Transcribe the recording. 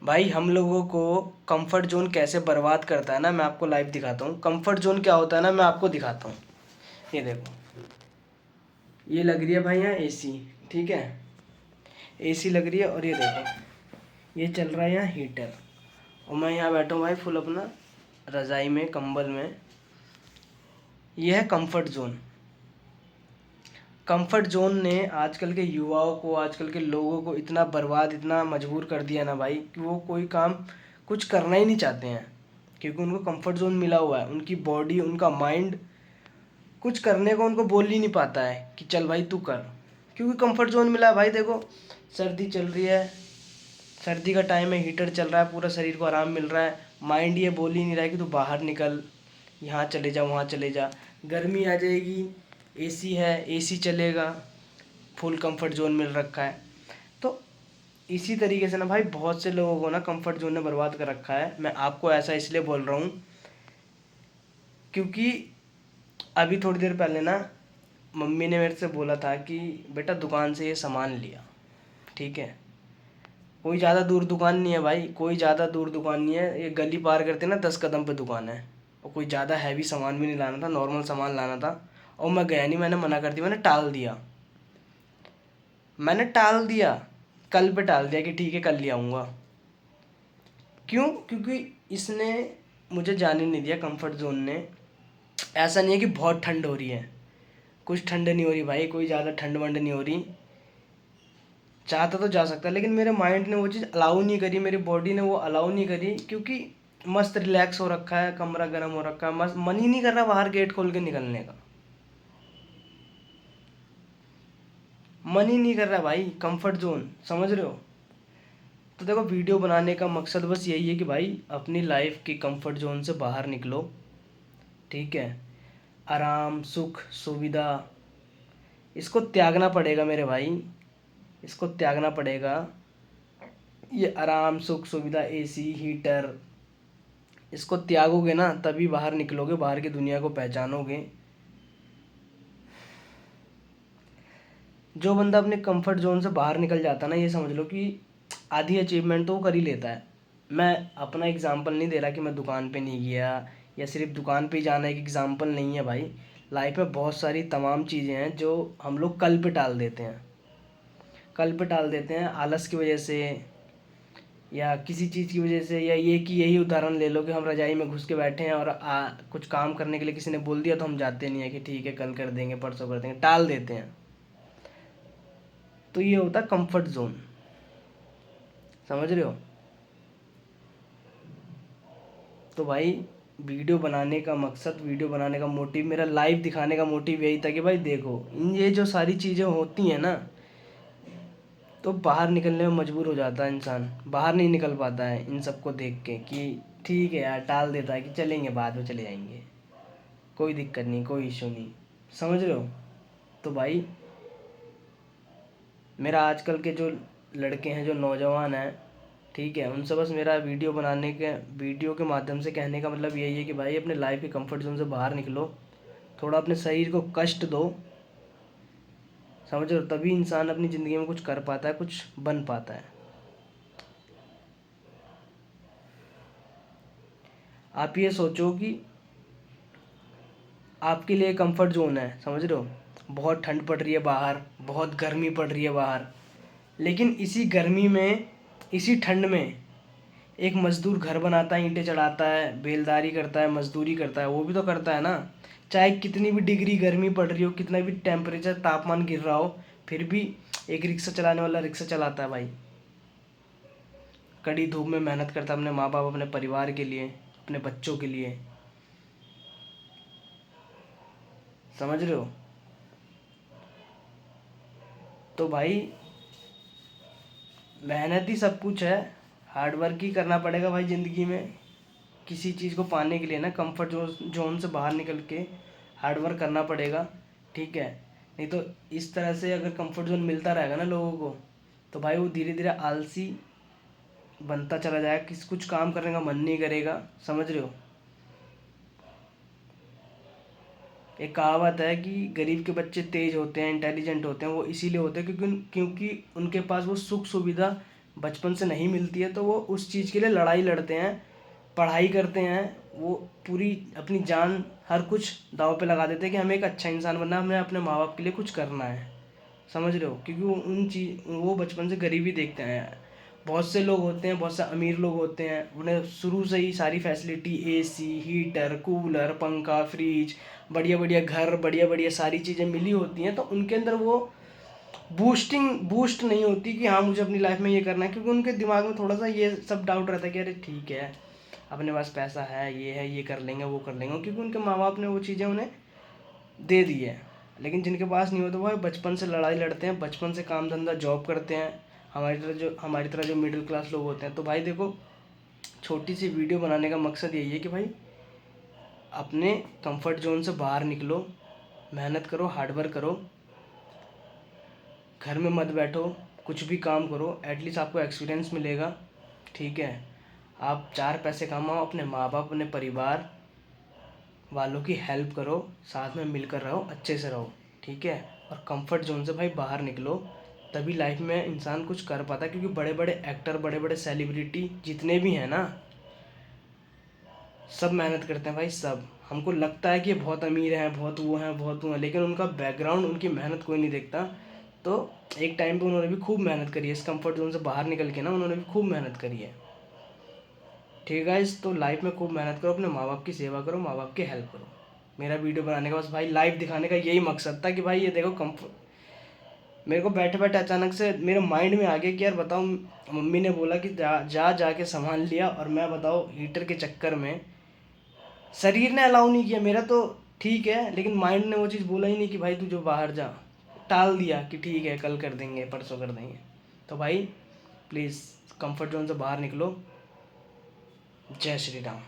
भाई हम लोगों को कंफर्ट जोन कैसे बर्बाद करता है ना, मैं आपको लाइव दिखाता हूँ। कंफर्ट जोन क्या होता है ना, मैं आपको दिखाता हूँ। ये देखो, ये लग रही है भाई यहाँ एसी, ठीक है। एसी लग रही है और ये देखो, ये चल रहा है यहाँ हीटर। और मैं यहाँ बैठा हूँ भाई फुल अपना रज़ाई में, कंबल में। ये है कंफर्ट जोन। कंफर्ट जोन ने आजकल के युवाओं को, आजकल के लोगों को इतना बर्बाद, इतना मजबूर कर दिया ना भाई, कि वो कोई काम कुछ करना ही नहीं चाहते हैं। क्योंकि उनको कंफर्ट जोन मिला हुआ है। उनकी बॉडी, उनका माइंड कुछ करने को उनको बोल ही नहीं पाता है कि चल भाई तू कर। क्योंकि कंफर्ट जोन मिला है भाई। देखो, सर्दी चल रही है, सर्दी का टाइम है, हीटर चल रहा है, पूरा शरीर को आराम मिल रहा है। माइंड ये बोल ही नहीं रहा है कि तू बाहर निकल, यहाँ चले जा, वहाँ चले जा। गर्मी आ जाएगी, एसी है, एसी चलेगा, फुल कंफर्ट जोन मिल रखा है। तो इसी तरीके से ना भाई, बहुत से लोगों को ना कंफर्ट जोन ने बर्बाद कर रखा है। मैं आपको ऐसा इसलिए बोल रहा हूँ क्योंकि अभी थोड़ी देर पहले ना मम्मी ने मेरे से बोला था कि बेटा दुकान से ये सामान लिया, ठीक है। कोई ज़्यादा दूर दुकान नहीं है भाई, कोई ज़्यादा दूर दुकान नहीं है। ये गली पार करते ना 10 कदम पे दुकान है। और कोई ज़्यादा हैवी सामान भी नहीं लाना था, नॉर्मल सामान लाना था। और मैं गया नहीं, मैंने मना कर दिया, मैंने टाल दिया, कल पे टाल दिया कि ठीक है कल ले आऊँगा। क्यों? क्योंकि इसने मुझे जाने नहीं दिया, कंफर्ट जोन ने। ऐसा नहीं है कि बहुत ठंड हो रही है, कुछ ठंड नहीं हो रही भाई, कोई ज़्यादा ठंड वंड नहीं हो रही। चाहता तो जा सकता, लेकिन मेरे माइंड ने वो चीज़ अलाउ नहीं करी, मेरी बॉडी ने वो अलाउ नहीं करी। क्योंकि मस्त रिलैक्स हो रखा है, कमरा गर्म हो रखा है, मस्त मन ही नहीं कर रहा बाहर गेट खोल के निकलने का। मन ही नहीं कर रहा भाई, कंफर्ट जोन, समझ रहे हो। तो देखो, वीडियो बनाने का मकसद बस यही है कि भाई अपनी लाइफ की कंफर्ट जोन से बाहर निकलो, ठीक है। आराम, सुख, सुविधा, इसको त्यागना पड़ेगा मेरे भाई, इसको त्यागना पड़ेगा। ये आराम, सुख, सुविधा, एसी, हीटर, इसको त्यागोगे ना तभी बाहर निकलोगे, बाहर की दुनिया को पहचानोगे। जो बंदा अपने कंफर्ट जोन से बाहर निकल जाता है ना, ये समझ लो कि आधी अचीवमेंट तो वो कर ही लेता है। मैं अपना एग्जांपल नहीं दे रहा कि मैं दुकान पे नहीं गया, या सिर्फ दुकान पे ही जाना एक एग्जांपल नहीं है भाई। लाइफ में बहुत सारी तमाम चीज़ें हैं जो हम लोग कल पे टाल देते हैं। कल पे टाल देते हैं आलस की वजह से, या किसी चीज़ की वजह से। या ये कि यही उदाहरण ले लो कि हम रज़ाई में घुस के बैठे हैं और कुछ काम करने के लिए किसी ने बोल दिया तो हम जाते नहीं है कि ठीक है कल कर देंगे, परसों कर देंगे, टाल देते हैं। तो ये होता है कंफर्ट जोन, समझ रहे हो। तो भाई, वीडियो बनाने का मकसद, वीडियो बनाने का मोटिव, मेरा लाइव दिखाने का मोटिव यही था कि भाई देखो, इन ये जो सारी चीज़ें होती हैं ना, तो बाहर निकलने में मजबूर हो जाता है इंसान, बाहर नहीं निकल पाता है इन सबको देख के कि ठीक है यार, टाल देता है कि चलेंगे, बाद में चले जाएंगे, कोई दिक्कत नहीं, कोई इशू नहीं, समझ रहे हो। तो भाई, मेरा आजकल के जो लड़के हैं, जो नौजवान हैं, ठीक है, उनसे बस मेरा वीडियो के माध्यम से कहने का मतलब यही है कि भाई अपने लाइफ के कंफर्ट जोन से बाहर निकलो, थोड़ा अपने शरीर को कष्ट दो, समझ रहे हो। तभी इंसान अपनी ज़िंदगी में कुछ कर पाता है, कुछ बन पाता है। आप ये सोचो कि आपके लिए कंफर्ट जोन है, समझ रहे हो, बहुत ठंड पड़ रही है बाहर, बहुत गर्मी पड़ रही है बाहर, लेकिन इसी गर्मी में, इसी ठंड में एक मज़दूर घर बनाता है, ईंटें चढ़ाता है, बेलदारी करता है, मज़दूरी करता है, वो भी तो करता है ना। चाहे कितनी भी डिग्री गर्मी पड़ रही हो, कितना भी टेम्परेचर, तापमान गिर रहा हो, फिर भी एक रिक्शा चलाने वाला रिक्शा चलाता है भाई। कड़ी धूप में मेहनत करता है अपने माँ बाप, अपने परिवार के लिए, अपने बच्चों के लिए, समझ रहे हो। तो भाई, मेहनत ही सब कुछ है, हार्ड वर्क ही करना पड़ेगा भाई ज़िंदगी में। किसी चीज़ को पाने के लिए ना, कंफर्ट जोन से बाहर निकल के हार्ड वर्क करना पड़ेगा, ठीक है। नहीं तो इस तरह से अगर कंफर्ट जोन मिलता रहेगा ना लोगों को, तो भाई वो धीरे धीरे आलसी बनता चला जाएगा, कुछ काम करने का मन नहीं करेगा, समझ रहे हो। एक कहावत है कि गरीब के बच्चे तेज होते हैं, इंटेलिजेंट होते हैं, वो इसीलिए होते हैं क्योंकि उनके पास वो सुख सुविधा बचपन से नहीं मिलती है तो वो उस चीज़ के लिए लड़ाई लड़ते हैं, पढ़ाई करते हैं, वो पूरी अपनी जान हर कुछ दांव पे लगा देते हैं कि हमें एक अच्छा इंसान बनना है, हमें अपने माँ बाप के लिए कुछ करना है। समझ रहे हो? क्योंकि वो बचपन से गरीबी देखते हैं। बहुत से लोग होते हैं, बहुत से अमीर लोग होते हैं, उन्हें शुरू से ही सारी फैसिलिटी, एसी, हीटर, कूलर, पंखा, फ्रिज, बढ़िया बढ़िया घर, बढ़िया बढ़िया सारी चीज़ें मिली होती हैं, तो उनके अंदर वो बूस्ट नहीं होती कि हाँ मुझे अपनी लाइफ में ये करना है, क्योंकि उनके दिमाग में थोड़ा सा ये सब डाउट रहता है कि अरे ठीक है, अपने पास पैसा है, ये कर लेंगे, वो कर लेंगे, क्योंकि उनके माँ बाप ने वो चीज़ें उन्हें दे दी है। लेकिन जिनके पास नहीं होता वो बचपन से लड़ाई लड़ते हैं, बचपन से काम धंधा जॉब करते हैं, हमारी तरह जो मिडिल क्लास लोग होते हैं। तो भाई देखो, छोटी सी वीडियो बनाने का मकसद यही है कि भाई अपने कंफर्ट जोन से बाहर निकलो, मेहनत करो, हार्डवर्क करो, घर में मत बैठो, कुछ भी काम करो, एटलीस्ट आपको एक्सपीरियंस मिलेगा। ठीक है? आप 4 पैसे कमाओ, अपने माँ बाप, अपने परिवार वालों की हेल्प करो, साथ में मिलकर रहो, अच्छे से रहो। ठीक है? और कंफर्ट जोन से भाई बाहर निकलो, तभी लाइफ में इंसान कुछ कर पाता है। क्योंकि बड़े बड़े एक्टर, बड़े बड़े सेलिब्रिटी जितने भी हैं ना, सब मेहनत करते हैं भाई, सब। हमको लगता है कि ये बहुत अमीर हैं, बहुत वो हैं, बहुत वो हैं, लेकिन उनका बैकग्राउंड, उनकी मेहनत कोई नहीं देखता। तो एक टाइम पे उन्होंने भी खूब मेहनत करी है, इस कंफर्ट जोन से बाहर निकल के ना उन्होंने भी खूब मेहनत करी है। ठीक है गाइस, तो लाइफ में खूब मेहनत करो, अपने माँ बाप की सेवा करो, माँ बाप की हेल्प करो। मेरा वीडियो बनाने का बस भाई लाइव दिखाने का यही मकसद था कि भाई ये देखो मेरे को बैठे बैठे अचानक से मेरे माइंड में आ गया कि यार बताओ, मम्मी ने बोला कि जाके संभाल लिया, और मैं बताओ हीटर के चक्कर में शरीर ने अलाउ नहीं किया मेरा तो। ठीक है, लेकिन माइंड ने वो चीज़ बोला ही नहीं कि भाई तू जो बाहर जा, टाल दिया कि ठीक है कल कर देंगे, परसों कर देंगे। तो भाई प्लीज़ कंफर्ट जोन से बाहर निकलो। जय श्री राम।